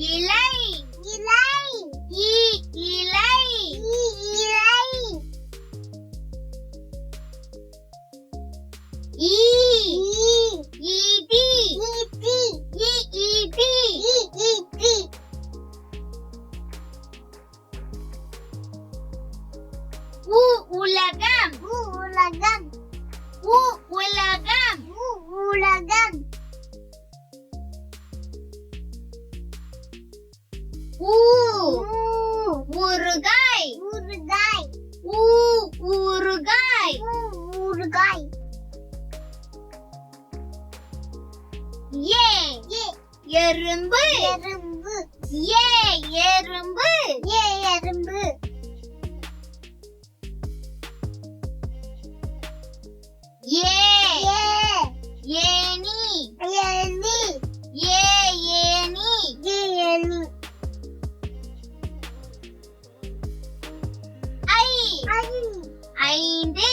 இலை இலை ஈட்டி உலகம் ஊறுகாய் எறும்பு எறும்பு ஏனி ஐந்து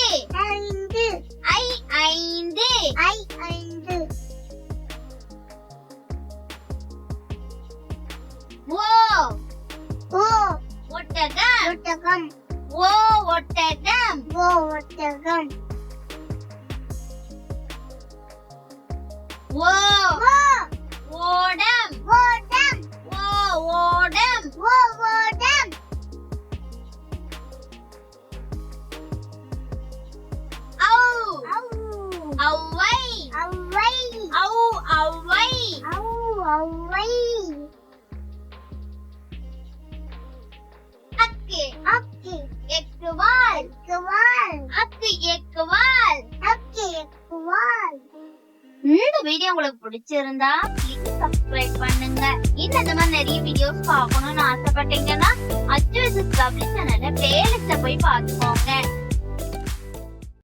ஒட்டகம் ஓடம் ஔவை அக்கு எக்குவால் இந்த வீடியோ உங்களுக்கு பிடிச்சிருந்தா ப்ளீஸ் சப்ஸ்கிரைப் பண்ணுங்க. இந்த மாதிரி நிறைய வீடியோஸ் பார்க்கணும்னு ஆசைப்பட்டீங்கன்னா ACHU BABLU சேனல்ல பிளேலிஸ்ட்ல போய் பாத்துக்கோங்க.